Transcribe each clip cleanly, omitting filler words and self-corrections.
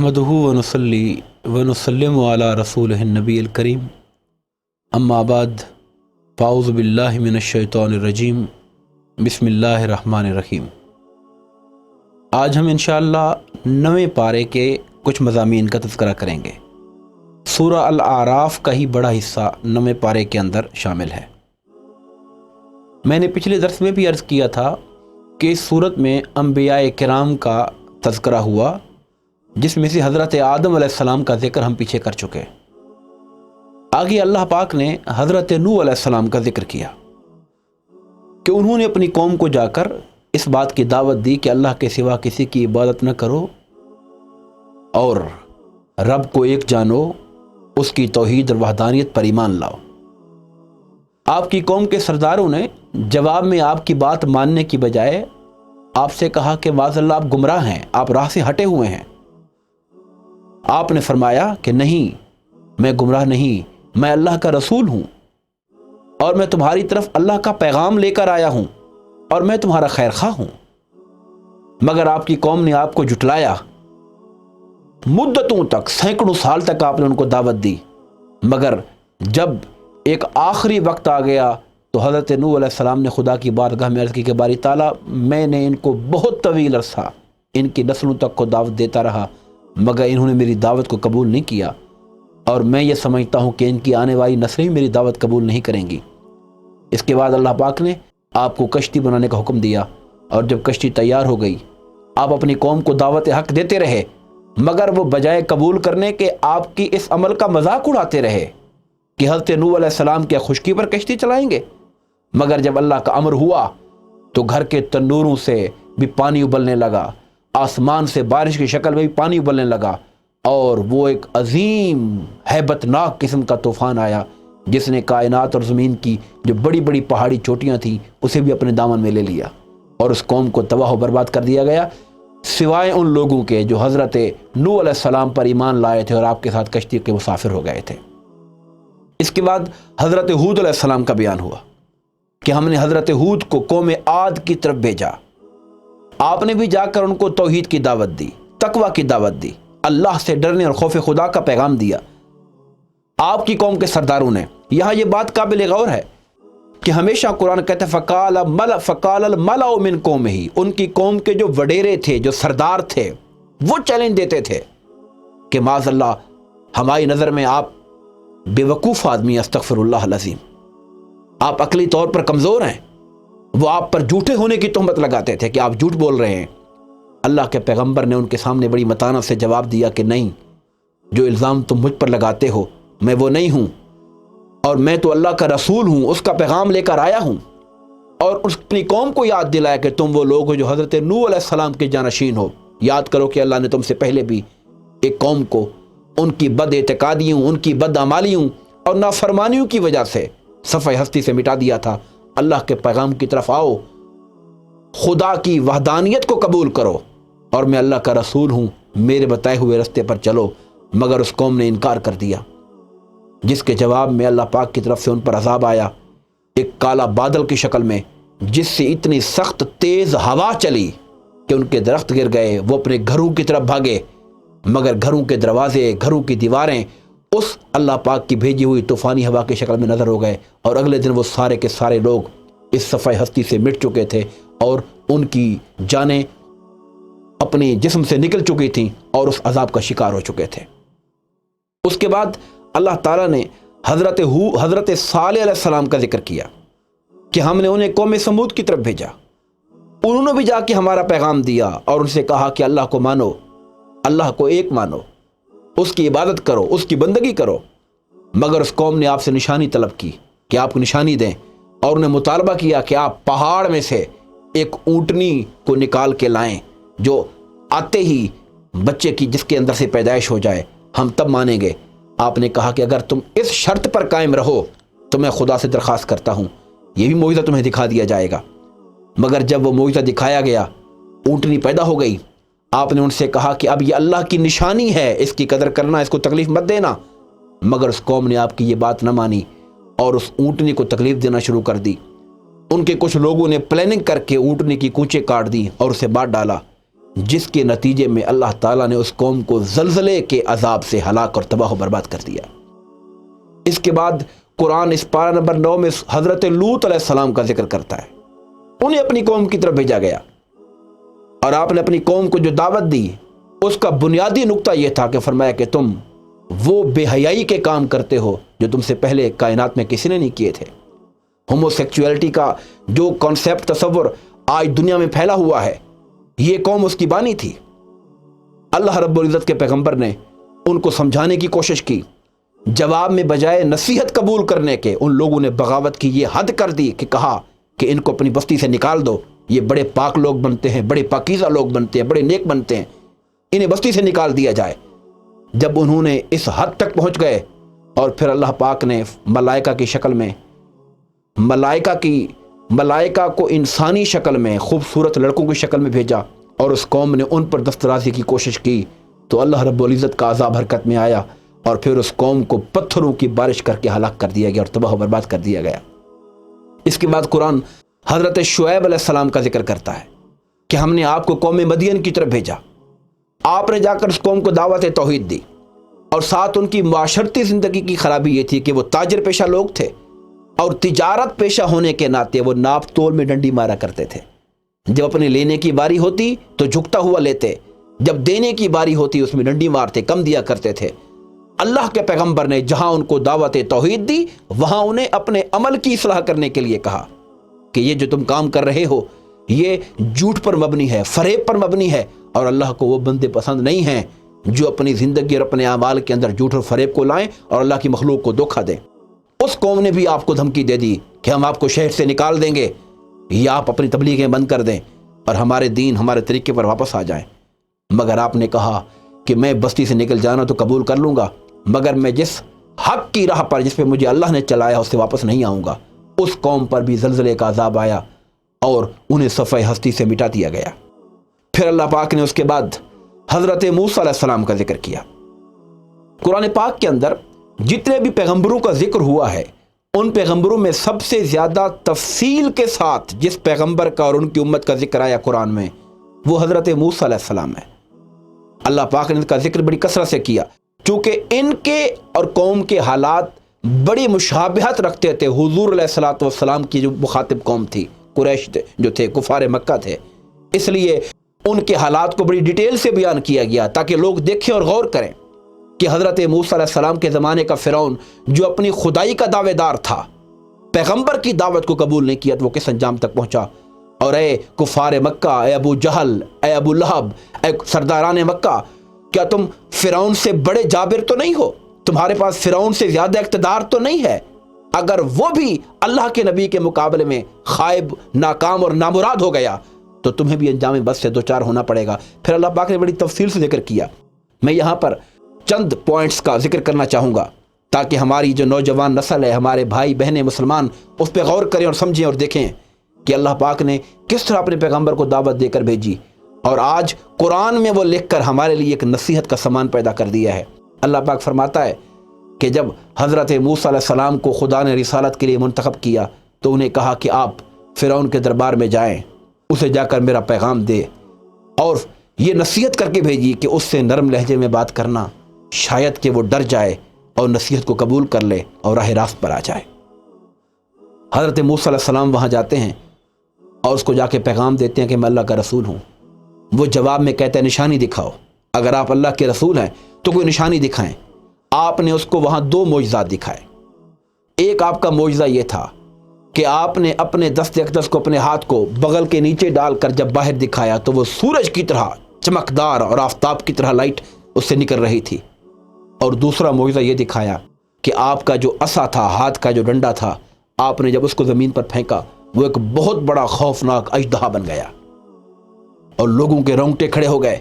نحمدہ ونصلی ونسلم علی رسولہ النبی الکریم اما بعد فاعوذ باللہ من الشیطان الرجیم بسم اللہ الرحمن الرحیم۔ آج ہم انشاءاللہ 9ویں پارے کے کچھ مضامین کا تذکرہ کریں گے۔ سورہ الاعراف کا ہی بڑا حصہ 9ویں پارے کے اندر شامل ہے۔ میں نے پچھلے درس میں بھی عرض کیا تھا کہ اس صورت میں انبیاء کرام کا تذکرہ ہوا، جس میں سے حضرت آدم علیہ السلام کا ذکر ہم پیچھے کر چکے۔ آگے اللہ پاک نے حضرت نوح علیہ السلام کا ذکر کیا کہ انہوں نے اپنی قوم کو جا کر اس بات کی دعوت دی کہ اللہ کے سوا کسی کی عبادت نہ کرو اور رب کو ایک جانو، اس کی توحید اور وحدانیت پر ایمان لاؤ۔ آپ کی قوم کے سرداروں نے جواب میں آپ کی بات ماننے کی بجائے آپ سے کہا کہ معاذ اللہ آپ گمراہ ہیں، آپ راہ سے ہٹے ہوئے ہیں۔ آپ نے فرمایا کہ نہیں، میں گمراہ نہیں، میں اللہ کا رسول ہوں اور میں تمہاری طرف اللہ کا پیغام لے کر آیا ہوں اور میں تمہارا خیر خواہ ہوں۔ مگر آپ کی قوم نے آپ کو جھٹلایا، مدتوں تک، سینکڑوں سال تک آپ نے ان کو دعوت دی، مگر جب ایک آخری وقت آ گیا تو حضرت نوح علیہ السلام نے خدا کی بارگاہ میں عرض کی کہ باری تعالیٰ، میں نے ان کو بہت طویل عرصہ ان کی نسلوں تک کو دعوت دیتا رہا، مگر انہوں نے میری دعوت کو قبول نہیں کیا، اور میں یہ سمجھتا ہوں کہ ان کی آنے والی نسلیں میری دعوت قبول نہیں کریں گی۔ اس کے بعد اللہ پاک نے آپ کو کشتی بنانے کا حکم دیا، اور جب کشتی تیار ہو گئی آپ اپنی قوم کو دعوت حق دیتے رہے، مگر وہ بجائے قبول کرنے کے آپ کی اس عمل کا مذاق اڑاتے رہے کہ حضرت نوح علیہ السلام کیا خشکی پر کشتی چلائیں گے؟ مگر جب اللہ کا امر ہوا تو گھر کے تنوروں سے بھی پانی ابلنے لگا، آسمان سے بارش کی شکل میں بھی پانی ابلنے لگا، اور وہ ایک عظیم ہیبت ناک قسم کا طوفان آیا جس نے کائنات اور زمین کی جو بڑی بڑی پہاڑی چوٹیاں تھیں اسے بھی اپنے دامن میں لے لیا، اور اس قوم کو تباہ و برباد کر دیا گیا، سوائے ان لوگوں کے جو حضرت نوح علیہ السلام پر ایمان لائے تھے اور آپ کے ساتھ کشتی کے مسافر ہو گئے تھے۔ اس کے بعد حضرت ہود علیہ السلام کا بیان ہوا کہ ہم نے حضرت ہود کو قوم عاد کی طرف بھیجا۔ آپ نے بھی جا کر ان کو توحید کی دعوت دی، تقوی کی دعوت دی، اللہ سے ڈرنے اور خوف خدا کا پیغام دیا۔ آپ کی قوم کے سرداروں نے، یہاں یہ بات قابل غور ہے کہ ہمیشہ قرآن کہتا ہے فقال الملأ من قومہ، ان کی قوم کے جو وڈیرے تھے، جو سردار تھے، وہ چیلنج دیتے تھے کہ معاذ اللہ، ہماری نظر میں آپ بے وقوف آدمی، استغفر اللہ العظیم، آپ عقلی طور پر کمزور ہیں۔ وہ آپ پر جھوٹے ہونے کی تہمت لگاتے تھے کہ آپ جھوٹ بول رہے ہیں۔ اللہ کے پیغمبر نے ان کے سامنے بڑی متانت سے جواب دیا کہ نہیں، جو الزام تم مجھ پر لگاتے ہو میں وہ نہیں ہوں، اور میں تو اللہ کا رسول ہوں، اس کا پیغام لے کر آیا ہوں، اور اپنی قوم کو یاد دلایا کہ تم وہ لوگ ہو جو حضرت نوح علیہ السلام کے جانشین ہو۔ یاد کرو کہ اللہ نے تم سے پہلے بھی ایک قوم کو ان کی بد اعتقادیوں، ان کی بد اعمالیوں اور نافرمانیوں کی وجہ سے صفحہ ہستی سے مٹا دیا تھا۔ اللہ کے پیغام کی طرف آؤ، خدا کی وحدانیت کو قبول کرو، اور میں اللہ کا رسول ہوں، میرے بتائے ہوئے رستے پر چلو، مگر اس قوم نے انکار کر دیا، جس کے جواب میں اللہ پاک کی طرف سے ان پر عذاب آیا، ایک کالا بادل کی شکل میں، جس سے اتنی سخت تیز ہوا چلی کہ ان کے درخت گر گئے، وہ اپنے گھروں کی طرف بھاگے، مگر گھروں کے دروازے، گھروں کی دیواریں اس اللہ پاک کی بھیجی ہوئی طوفانی ہوا کی شکل میں نظر ہو گئے، اور اگلے دن وہ سارے کے سارے لوگ اس صفحہ ہستی سے مٹ چکے تھے، اور ان کی جانیں اپنی جسم سے نکل چکی تھیں اور اس عذاب کا شکار ہو چکے تھے۔ اس کے بعد اللہ تعالیٰ نے حضرت صالح علیہ السلام کا ذکر کیا کہ ہم نے انہیں قوم سمود کی طرف بھیجا، انہوں نے بھی جا کے ہمارا پیغام دیا اور ان سے کہا کہ اللہ کو مانو، اللہ کو ایک مانو، اس کی عبادت کرو، اس کی بندگی کرو، مگر اس قوم نے آپ سے نشانی طلب کی کہ آپ کو نشانی دیں، اور انہیں مطالبہ کیا کہ آپ پہاڑ میں سے ایک اونٹنی کو نکال کے لائیں جو آتے ہی بچے کی جس کے اندر سے پیدائش ہو جائے، ہم تب مانیں گے۔ آپ نے کہا کہ اگر تم اس شرط پر قائم رہو تو میں خدا سے درخواست کرتا ہوں یہ بھی معجزہ تمہیں دکھا دیا جائے گا۔ مگر جب وہ معجزہ دکھایا گیا، اونٹنی پیدا ہو گئی، آپ نے ان سے کہا کہ اب یہ اللہ کی نشانی ہے، اس کی قدر کرنا، اس کو تکلیف مت دینا، مگر اس قوم نے آپ کی یہ بات نہ مانی اور اس اونٹنی کو تکلیف دینا شروع کر دی۔ ان کے کچھ لوگوں نے پلاننگ کر کے اونٹنی کی کونچیں کاٹ دی اور اسے بانٹ ڈالا۔ جس کے نتیجے میں اللہ تعالیٰ نے اس قوم کو زلزلے کے عذاب سے ہلاک اور تباہ و برباد کر دیا۔ اس کے بعد قرآن اس پارہ نمبر 9 میں حضرت لوط علیہ السلام کا ذکر کرتا ہے۔ انہیں اپنی قوم کی طرف بھیجا گیا اور آپ نے اپنی قوم کو جو دعوت دی اس کا بنیادی نقطہ یہ تھا کہ فرمایا کہ تم وہ بے حیائی کے کام کرتے ہو جو تم سے پہلے کائنات میں کسی نے نہیں کیے تھے۔ ہومو سیکچویلٹی کا جو کانسیپٹ تصور آج دنیا میں پھیلا ہوا ہے، یہ قوم اس کی بانی تھی۔ اللہ رب العزت کے پیغمبر نے ان کو سمجھانے کی کوشش کی، جواب میں بجائے نصیحت قبول کرنے کے ان لوگوں نے بغاوت کی یہ حد کر دی کہ کہا کہ ان کو اپنی بستی سے نکال دو، یہ بڑے پاک لوگ بنتے ہیں، بڑے پاکیزہ لوگ بنتے ہیں، بڑے نیک بنتے ہیں، انہیں بستی سے نکال دیا جائے۔ جب انہوں نے اس حد تک پہنچ گئے اور پھر اللہ پاک نے ملائکہ کی شکل میں ملائکہ کو انسانی شکل میں خوبصورت لڑکوں کی شکل میں بھیجا اور اس قوم نے ان پر دسترازی کی کوشش کی تو اللہ رب العزت کا عذاب حرکت میں آیا اور پھر اس قوم کو پتھروں کی بارش کر کے ہلاک کر دیا گیا اور تباہ و برباد کر دیا گیا۔ اس کے بعد قرآن حضرت شعیب علیہ السلام کا ذکر کرتا ہے کہ ہم نے آپ کو قوم مدین کی طرف بھیجا، آپ نے جا کر اس قوم کو دعوت توحید دی اور ساتھ ان کی معاشرتی زندگی کی خرابی یہ تھی کہ وہ تاجر پیشہ لوگ تھے اور تجارت پیشہ ہونے کے ناطے وہ ناپ تول میں ڈنڈی مارا کرتے تھے۔ جب اپنے لینے کی باری ہوتی تو جھکتا ہوا لیتے، جب دینے کی باری ہوتی اس میں ڈنڈی مارتے، کم دیا کرتے تھے۔ اللہ کے پیغمبر نے جہاں ان کو دعوت توحید دی وہاں انہیں اپنے عمل کی اصلاح کرنے کے لیے کہا کہ یہ جو تم کام کر رہے ہو یہ جھوٹ پر مبنی ہے، فریب پر مبنی ہے، اور اللہ کو وہ بندے پسند نہیں ہیں جو اپنی زندگی اور اپنے اعمال کے اندر جھوٹ اور فریب کو لائیں اور اللہ کی مخلوق کو دھوکہ دیں۔ اس قوم نے بھی آپ کو دھمکی دے دی کہ ہم آپ کو شہر سے نکال دیں گے یا آپ اپنی تبلیغیں بند کر دیں اور ہمارے دین ہمارے طریقے پر واپس آ جائیں، مگر آپ نے کہا کہ میں بستی سے نکل جانا تو قبول کر لوں گا، مگر میں جس حق کی راہ پر جس پہ مجھے اللہ نے چلایا اس سے واپس نہیں آؤں گا۔ اس قوم پر بھی زلزلے کا عذاب آیا اور انہیں صفحہ ہستی سے مٹا دیا گیا۔ پھر اللہ پاک نے اس کے بعد حضرت موسیٰ علیہ السلام کا ذکر کیا۔ قرآن پاک کے اندر جتنے بھی پیغمبروں کا ذکر ہوا ہے ان پیغمبروں میں سب سے زیادہ تفصیل کے ساتھ جس پیغمبر کا اور ان کی امت کا ذکر آیا قرآن میں وہ حضرت موسیٰ علیہ السلام ہے۔ اللہ پاک نے ان کا ذکر بڑی کثرت سے کیا چونکہ ان کے اور قوم کے حالات بڑی مشابہت رکھتے تھے حضور علیہ الصلوۃ والسلام کی جو مخاطب قوم تھی، قریش جو تھے، کفار مکہ تھے، اس لیے ان کے حالات کو بڑی ڈیٹیل سے بیان کیا گیا تاکہ لوگ دیکھیں اور غور کریں کہ حضرت موسیٰ علیہ السلام کے زمانے کا فرعون جو اپنی خدائی کا دعوے دار تھا، پیغمبر کی دعوت کو قبول نہیں کیا تو وہ کس انجام تک پہنچا۔ اور اے کفار مکہ، اے ابو جہل، اے ابو لہب، اے سرداران مکہ، کیا تم فرعون سے بڑے جابر تو نہیں ہو؟ تمہارے پاس فرعون سے زیادہ اقتدار تو نہیں ہے؟ اگر وہ بھی اللہ کے نبی کے مقابلے میں خائب، ناکام اور نامراد ہو گیا تو تمہیں بھی انجام بس سے دوچار ہونا پڑے گا۔ پھر اللہ پاک نے بڑی تفصیل سے ذکر کیا۔ میں یہاں پر چند پوائنٹس کا ذکر کرنا چاہوں گا تاکہ ہماری جو نوجوان نسل ہے، ہمارے بھائی بہنیں مسلمان اس پہ غور کریں اور سمجھیں اور دیکھیں کہ اللہ پاک نے کس طرح اپنے پیغمبر کو دعوت دے کر بھیجی اور آج قرآن میں وہ لکھ کر ہمارے لیے ایک نصیحت کا سامان پیدا کر دیا ہے۔ اللہ پاک فرماتا ہے کہ جب حضرت موسیٰ علیہ السلام کو خدا نے رسالت کے لیے منتخب کیا تو انہیں کہا کہ آپ فرعون کے دربار میں جائیں، اسے جا کر میرا پیغام دے اور یہ نصیحت کر کے بھیجی کہ اس سے نرم لہجے میں بات کرنا، شاید کہ وہ ڈر جائے اور نصیحت کو قبول کر لے اور راہ راست پر آ جائے۔ حضرت موسیٰ علیہ السلام وہاں جاتے ہیں اور اس کو جا کے پیغام دیتے ہیں کہ میں اللہ کا رسول ہوں۔ وہ جواب میں کہتا ہے نشانی دکھاؤ، اگر آپ اللہ کے رسول ہیں تو کوئی نشانی دکھائیں۔ آپ نے اس کو وہاں 2 معجزات دکھائے۔ ایک آپ کا معجزہ یہ تھا کہ آپ نے اپنے دست اقدس کو، اپنے ہاتھ کو بغل کے نیچے ڈال کر جب باہر دکھایا تو وہ سورج کی طرح چمکدار اور آفتاب کی طرح لائٹ اس سے نکل رہی تھی۔ اور دوسرا معجزہ یہ دکھایا کہ آپ کا جو عصا تھا، ہاتھ کا جو ڈنڈا تھا، آپ نے جب اس کو زمین پر پھینکا وہ ایک بہت بڑا خوفناک اژدہا بن گیا اور لوگوں کے رونگٹے کھڑے ہو گئے۔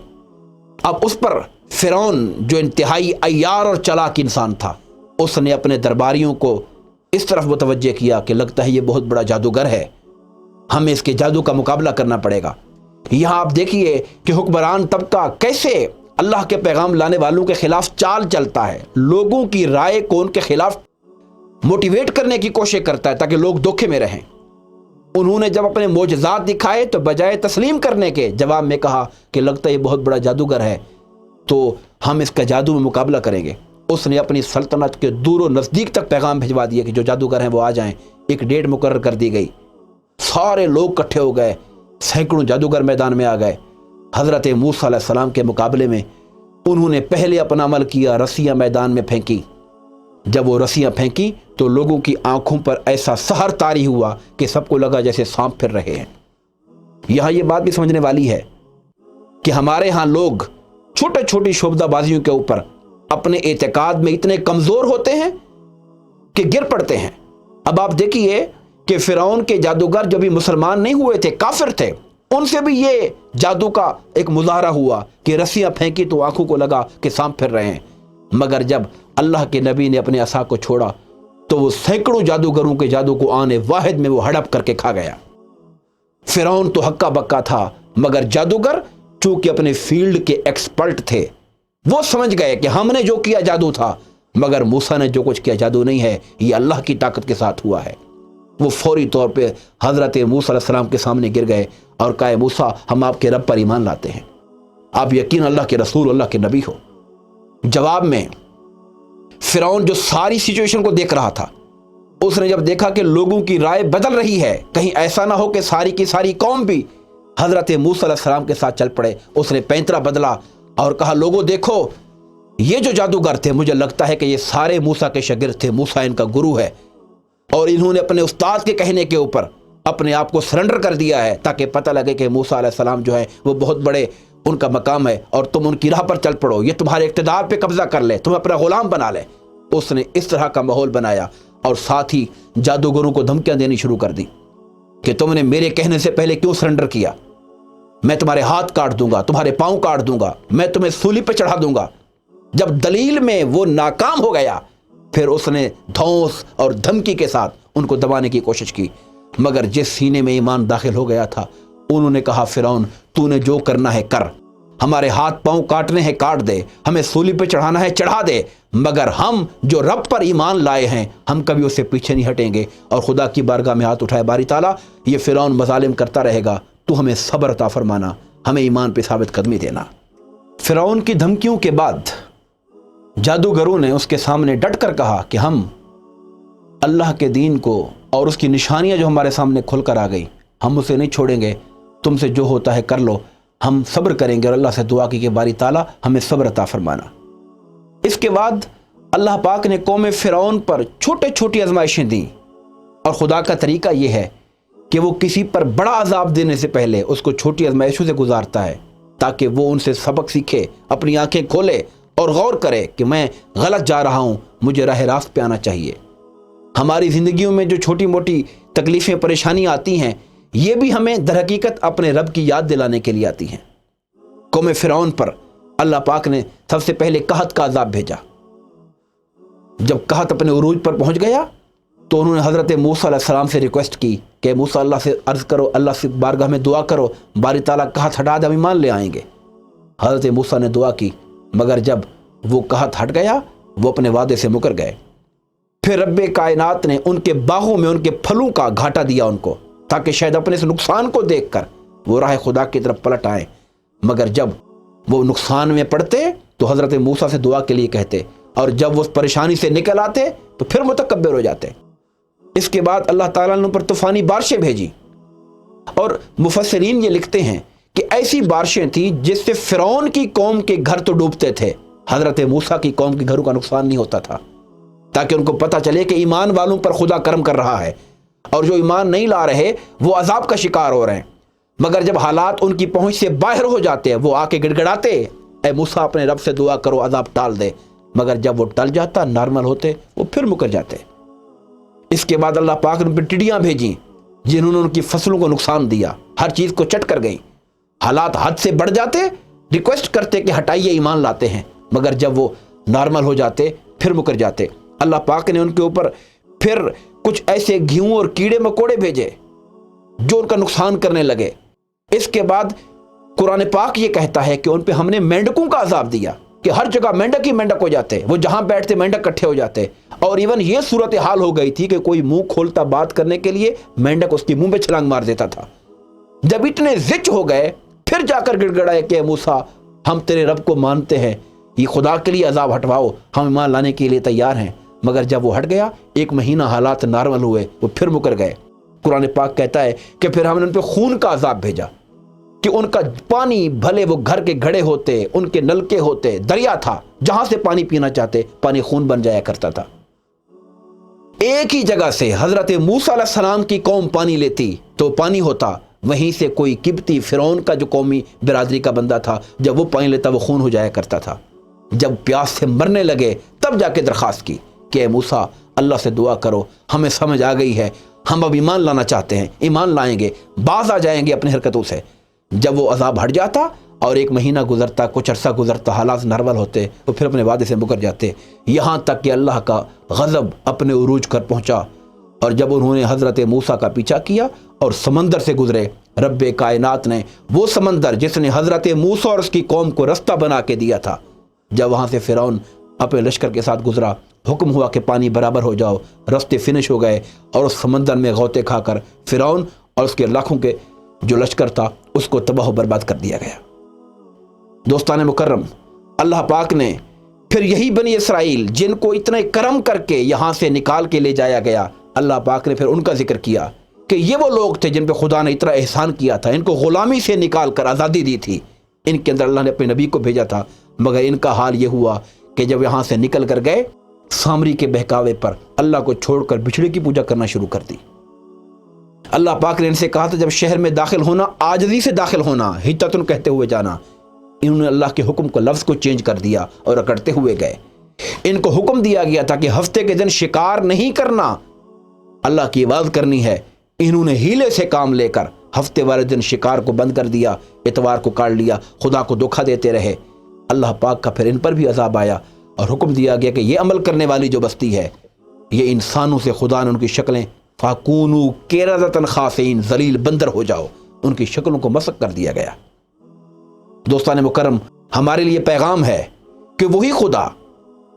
اب اس پر فرعون جو انتہائی عیار اور چالاک انسان تھا، اس نے اپنے درباریوں کو اس طرف متوجہ کیا کہ لگتا ہے یہ بہت بڑا جادوگر ہے، ہمیں اس کے جادو کا مقابلہ کرنا پڑے گا۔ یہاں آپ دیکھیے کہ حکمران طبقہ کیسے اللہ کے پیغام لانے والوں کے خلاف چال چلتا ہے، لوگوں کی رائے کو ان کے خلاف موٹیویٹ کرنے کی کوشش کرتا ہے تاکہ لوگ دھوکے میں رہیں۔ انہوں نے جب اپنے معجزات دکھائے تو بجائے تسلیم کرنے کے جواب میں کہا کہ لگتا ہے یہ بہت بڑا جادوگر ہے، تو ہم اس کا جادو میں مقابلہ کریں گے۔ اس نے اپنی سلطنت کے دور و نزدیک تک پیغام بھجوا دیا کہ جو جادوگر ہیں وہ آ جائیں۔ ایک ڈیٹ مقرر کر دی گئی، سارے لوگ اکٹھے ہو گئے، سینکڑوں جادوگر میدان میں آ گئے۔ حضرت موسیٰ علیہ السلام کے مقابلے میں انہوں نے پہلے اپنا عمل کیا، رسیاں میدان میں پھینکی۔ جب وہ رسیاں پھینکی تو لوگوں کی آنکھوں پر ایسا سحر طاری ہوا کہ سب کو لگا جیسے سانپ پھر رہے ہیں۔ یہاں یہ بات بھی سمجھنے والی ہے کہ ہمارے ہاں لوگ چھوٹے چھوٹی شعبدہ بازیوں کے اوپر اپنے اعتقاد میں اتنے کمزور ہوتے ہیں کہ گر پڑتے ہیں۔ اب آپ دیکھیے کہ فرعون کے جادوگر جو بھی مسلمان نہیں ہوئے تھے، کافر تھے، ان سے بھی یہ جادو کا ایک مظاہرہ ہوا کہ رسیاں پھینکی تو آنکھوں کو لگا کہ سانپ پھر رہے ہیں۔ مگر جب اللہ کے نبی نے اپنے عصا کو چھوڑا تو وہ سینکڑوں جادوگروں کے جادو کو آنے واحد میں وہ ہڑپ کر کے کھا گیا۔ فرعون تو ہکا بکا تھا، مگر جادوگر چونکہ اپنے فیلڈ کے ایکسپرٹ تھے، وہ سمجھ گئے کہ ہم نے جو کیا جادو تھا، مگر موسیٰ نے جو کچھ کیا جادو نہیں ہے، یہ اللہ کی طاقت کے ساتھ ہوا ہے۔ وہ فوری طور پہ حضرت موسیٰ علیہ السلام کے سامنے گر گئے اور کہا، موسیٰ ہم آپ کے رب پر ایمان لاتے ہیں، آپ یقین اللہ کے رسول، اللہ کے نبی ہو۔ جواب میں فرعون جو ساری سچویشن کو دیکھ رہا تھا، اس نے جب دیکھا کہ لوگوں کی رائے بدل رہی ہے، کہیں ایسا نہ ہو کہ ساری کی ساری قوم بھی حضرت موسیٰ علیہ السلام کے ساتھ چل پڑے، اس نے پینترا بدلا اور کہا، لوگوں دیکھو یہ جو جادوگر تھے، مجھے لگتا ہے کہ یہ سارے موسیٰ کے شاگرد تھے، موسیٰ ان کا گرو ہے، اور انہوں نے اپنے استاد کے کہنے کے اوپر اپنے آپ کو سرنڈر کر دیا ہے تاکہ پتہ لگے کہ موسیٰ علیہ السلام جو ہے وہ بہت بڑے ان کا مقام ہے اور تم ان کی راہ پر چل پڑو، یہ تمہارے اقتدار پہ قبضہ کر لے، تمہیں اپنا غلام بنا لے۔ اس نے اس طرح کا ماحول بنایا اور ساتھ ہی جادوگروں کو دھمکیاں دینی شروع کر دی کہ تم نے میرے کہنے سے پہلے کیوں سرنڈر کیا، میں تمہارے ہاتھ کاٹ دوں گا، تمہارے پاؤں کاٹ دوں گا، میں تمہیں سولی پہ چڑھا دوں گا۔ جب دلیل میں وہ ناکام ہو گیا، پھر اس نے دھونس اور دھمکی کے ساتھ ان کو دبانے کی کوشش کی، مگر جس سینے میں ایمان داخل ہو گیا تھا، انہوں نے کہا، فرعون تو نے جو کرنا ہے کر، ہمارے ہاتھ پاؤں کاٹنے ہیں کاٹ دے، ہمیں سولی پہ چڑھانا ہے چڑھا دے، مگر ہم جو رب پر ایمان لائے ہیں ہم کبھی اس سے پیچھے نہیں ہٹیں گے۔ اور خدا کی بارگاہ میں ہاتھ اٹھائے، باری تعالیٰ یہ فرعون مظالم کرتا رہے گا، تو ہمیں صبر عطا فرمانا، ہمیں ایمان پہ ثابت قدمی دینا۔ فرعون کی دھمکیوں کے بعد جادوگروں نے اس کے سامنے ڈٹ کر کہا کہ ہم اللہ کے دین کو اور اس کی نشانیاں جو ہمارے سامنے کھل کر آ گئی، ہم اسے نہیں چھوڑیں گے، تم سے جو ہوتا ہے کر لو، ہم صبر کریں گے۔ اور اللہ سے دعا کی کہ باری تعالیٰ ہمیں صبر عطا فرمانا۔ اس کے بعد اللہ پاک نے قوم فرعون پر چھوٹے چھوٹی آزمائشیں دیں، اور خدا کا طریقہ یہ ہے کہ وہ کسی پر بڑا عذاب دینے سے پہلے اس کو چھوٹی آزمائشوں سے گزارتا ہے تاکہ وہ ان سے سبق سیکھے، اپنی آنکھیں کھولے اور غور کرے کہ میں غلط جا رہا ہوں، مجھے راہ راست پہ آنا چاہیے۔ ہماری زندگیوں میں جو چھوٹی موٹی تکلیفیں پریشانیاں آتی ہیں، یہ بھی ہمیں در حقیقت اپنے رب کی یاد دلانے کے لیے آتی ہیں۔ قوم فرعون پر اللہ پاک نے سب سے پہلے قحط کا عذاب بھیجا۔ جب قحط اپنے عروج پر پہنچ گیا تو انہوں نے حضرت موسیٰ علیہ السلام سے ریکویسٹ کی کہ موسیٰ اللہ سے عرض کرو، اللہ سے بارگاہ میں دعا کرو، باری تعالیٰ قحط ہٹا دے، ہم ایمان لے آئیں گے۔ حضرت موسیٰ نے دعا کی، مگر جب وہ قحط ہٹ گیا وہ اپنے وعدے سے مکر گئے۔ پھر رب کائنات نے ان کے باغوں میں ان کے پھلوں کا گھاٹا دیا ان کو، تاکہ شاید اپنے اس نقصان کو دیکھ کر وہ راہ خدا کی طرف پلٹ آئیں۔ مگر جب وہ نقصان میں پڑتے تو حضرت موسیٰ سے دعا کے لیے کہتے، اور جب وہ اس پریشانی سے نکل آتے تو پھر متکبر ہو جاتے۔ اس کے بعد اللہ تعالیٰ نے ان پر طوفانی بارشیں بھیجی، اور مفسرین یہ لکھتے ہیں کہ ایسی بارشیں تھیں جس سے فرعون کی قوم کے گھر تو ڈوبتے تھے، حضرت موسیٰ کی قوم کے گھروں کا نقصان نہیں ہوتا تھا، تاکہ ان کو پتہ چلے کہ ایمان والوں پر خدا کرم کر رہا ہے، اور جو ایمان نہیں لا رہے وہ عذاب کا شکار ہو رہے ہیں۔ مگر جب حالات ان کی پہنچ سے باہر ہو جاتے ہیں، وہ آ کے گڑ گڑاتے، اے موسیٰ اپنے رب سے دعا کرو عذاب ٹال دے، مگر جب وہ ٹل جاتا، نارمل ہوتے، وہ پھر مکر جاتے۔ اس کے بعد اللہ پاک نے ان پہ ٹڈیاں بھیجیں جنہوں نے ان کی فصلوں کو نقصان دیا، ہر چیز کو چٹ کر گئی۔ حالات حد سے بڑھ جاتے، ریکویسٹ کرتے کہ ہٹائیے، ایمان لاتے ہیں، مگر جب وہ نارمل ہو جاتے پھر مکر جاتے۔ اللہ پاک نے ان کے اوپر پھر کچھ ایسے گھیوں اور کیڑے مکوڑے بھیجے جو ان کا نقصان کرنے لگے۔ اس کے بعد قرآن پاک یہ کہتا ہے کہ ان پہ ہم نے مینڈکوں کا عذاب دیا۔ کہ ہر جگہ مینڈک ہی مینڈک ہو جاتے، وہ جہاں بیٹھتے مینڈک اکٹھے ہو جاتے، اور ایون یہ صورتحال ہو گئی تھی کہ کوئی منہ کھولتا بات کرنے کے لیے مینڈک اس کی منہ پہ چھلانگ مار دیتا تھا۔ جب اتنے زچ ہو گئے پھر جا کر گڑ گڑائے کہ موسیٰ ہم تیرے رب کو مانتے ہیں، یہ خدا کے لیے عذاب ہٹواؤ، ہم ایمان لانے کے لیے تیار ہیں۔ مگر جب وہ ہٹ گیا 1 مہینہ حالات نارمل ہوئے، وہ پھر مکر گئے۔ قرآن پاک کہتا ہے کہ پھر ہم نے ان پہ خون کا عذاب بھیجا کہ ان کا پانی، بھلے وہ گھر کے گھڑے ہوتے، ان کے نلکے ہوتے، دریا تھا، جہاں سے پانی پینا چاہتے پانی خون بن جایا کرتا تھا۔ ایک ہی جگہ سے حضرت موسیٰ علیہ السلام کی قوم پانی لیتی تو پانی ہوتا، وہیں سے کوئی قبطی فرعون کا جو قومی برادری کا بندہ تھا جب وہ پانی لیتا وہ خون ہو جایا کرتا تھا۔ جب پیاس سے مرنے لگے تب جا کے درخواست کی کہ اے موسیٰ اللہ سے دعا کرو، ہمیں سمجھ آ گئی ہے، ہم اب ایمان لانا چاہتے ہیں، ایمان لائیں گے، باز آ جائیں گے اپنی حرکتوں سے۔ جب وہ عذاب ہٹ جاتا اور 1 مہینہ گزرتا، کچھ عرصہ گزرتا، حالات نارمل ہوتے، وہ پھر اپنے وعدے سے مکر جاتے، یہاں تک کہ اللہ کا غضب اپنے عروج پر پہنچا۔ اور جب انہوں نے حضرت موسیٰ کا پیچھا کیا اور سمندر سے گزرے، رب کائنات نے وہ سمندر جس نے حضرت موسیٰ اور اس کی قوم کو رستہ بنا کے دیا تھا، جب وہاں سے فرعون اپنے لشکر کے ساتھ گزرا، حکم ہوا کہ پانی برابر ہو جاؤ، رستے فنش ہو گئے، اور اس سمندر میں غوطے کھا کر فرعون اور اس کے لاکھوں کے جو لشکر تھا اس کو تباہ و برباد کر دیا گیا۔ دوستان مکرم، اللہ پاک نے پھر یہی بنی اسرائیل جن کو اتنے کرم کر کے یہاں سے نکال کے لے جایا گیا، اللہ پاک نے پھر ان کا ذکر کیا کہ یہ وہ لوگ تھے جن پہ خدا نے اتنا احسان کیا تھا، ان کو غلامی سے نکال کر آزادی دی تھی، ان کے اندر اللہ نے اپنے نبی کو بھیجا تھا، مگر ان کا حال یہ ہوا کہ جب یہاں سے نکل کر گئے، سامری کے بہکاوے پر اللہ کو چھوڑ کر بچھڑے کی پوجا کرنا شروع کر دی۔ اللہ پاک نے ان سے کہا تھا جب شہر میں داخل ہونا عاجزی سے داخل ہونا، حتتن کہتے ہوئے جانا، انہوں نے اللہ کے حکم کو لفظ کو چینج کر دیا اور اکڑتے ہوئے گئے۔ ان کو حکم دیا گیا تھا کہ ہفتے کے دن شکار نہیں کرنا، اللہ کی عبادت کرنی ہے، انہوں نے ہیلے سے کام لے کر ہفتے والے دن شکار کو بند کر دیا، اتوار کو کاٹ لیا، خدا کو دھوکہ دیتے رہے۔ اللہ پاک کا پھر ان پر بھی عذاب آیا اور حکم دیا گیا کہ یہ عمل کرنے والی جو بستی ہے، یہ انسانوں سے خدا نے ان کی شکلیں فَاكُونُوا قِرَدَةً خَاسِئِينَ، ذلیل بندر ہو جاؤ، ان کی شکلوں کو مسخ کر دیا گیا۔ دوستان مکرم، ہمارے لیے پیغام ہے کہ وہی خدا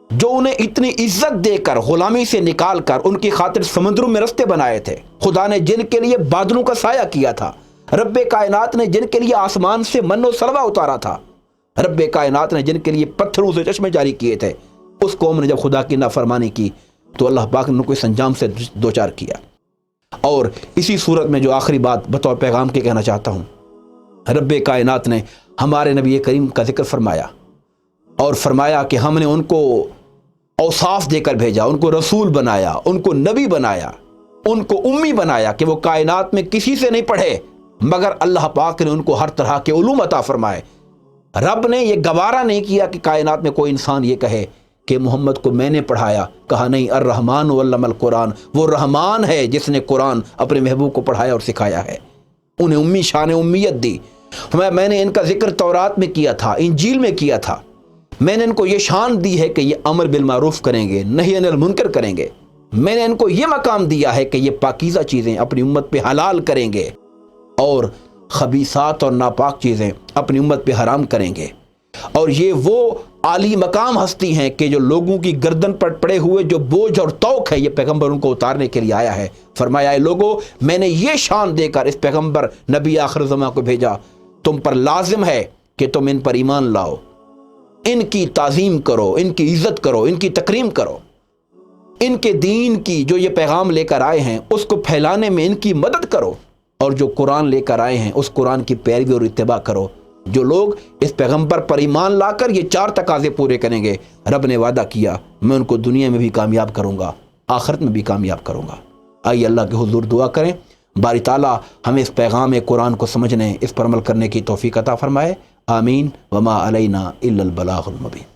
جو انہیں اتنی عزت دے کر غلامی سے نکال کر ان کی خاطر سمندروں میں رستے بنائے تھے، خدا نے جن کے لیے بادلوں کا سایہ کیا تھا، رب کائنات نے جن کے لیے آسمان سے من و سلوہ اتارا تھا، رب کائنات نے جن کے لیے پتھروں سے چشمے جاری کیے تھے، اس قوم نے جب خدا کی نافرمانی کی تو اللہ پاک نے ان کو اس انجام سے دوچار کیا۔ اور اسی صورت میں جو آخری بات بطور پیغام کے کہنا چاہتا ہوں، رب کائنات نے ہمارے نبی کریم کا ذکر فرمایا اور فرمایا کہ ہم نے ان کو اوصاف دے کر بھیجا، ان کو رسول بنایا، ان کو نبی بنایا، ان کو امی بنایا کہ وہ کائنات میں کسی سے نہیں پڑھے، مگر اللہ پاک نے ان کو ہر طرح کے علوم عطا فرمائے۔ رب نے یہ گوارا نہیں کیا کہ کائنات میں کوئی انسان یہ کہے کہ محمد کو میں نے پڑھایا، کہا نہیں، الرحمن علم القرآن، وہ رحمان ہے جس نے قرآن اپنے محبوب کو پڑھایا اور سکھایا ہے، انہیں امی شان امیت دی۔ میں نے ان کا ذکر تورات میں کیا تھا، انجیل میں کیا تھا، میں نے ان کو یہ شان دی ہے کہ یہ امر بالمعروف کریں گے، نہی عن المنکر کریں گے، میں نے ان کو یہ مقام دیا ہے کہ یہ پاکیزہ چیزیں اپنی امت پہ حلال کریں گے اور خبیثات اور ناپاک چیزیں اپنی امت پہ حرام کریں گے۔ اور یہ وہ عالی مقام ہستی ہیں کہ جو لوگوں کی گردن پر پڑے ہوئے جو بوجھ اور توق ہے، یہ پیغمبر ان کو اتارنے کے لیے آیا ہے۔ فرمایا اے لوگو، میں نے یہ شان دے کر اس پیغمبر نبی آخر زمان کو بھیجا، تم پر لازم ہے کہ تم ان پر ایمان لاؤ، ان کی تعظیم کرو، ان کی عزت کرو، ان کی تکریم کرو، ان کے دین کی جو یہ پیغام لے کر آئے ہیں اس کو پھیلانے میں ان کی مدد کرو، اور جو قرآن لے کر آئے ہیں اس قرآن کی پیروی اور اتباع کرو۔ جو لوگ اس پیغمبر پر ایمان لا کر یہ 4 تقاضے پورے کریں گے، رب نے وعدہ کیا میں ان کو دنیا میں بھی کامیاب کروں گا، آخرت میں بھی کامیاب کروں گا۔ آئیے اللہ کے حضور دعا کریں، باری تعالیٰ ہمیں اس پیغام قرآن کو سمجھنے، اس پر عمل کرنے کی توفیق عطا فرمائے۔ آمین۔ وما علینا الا البلاغ المبین۔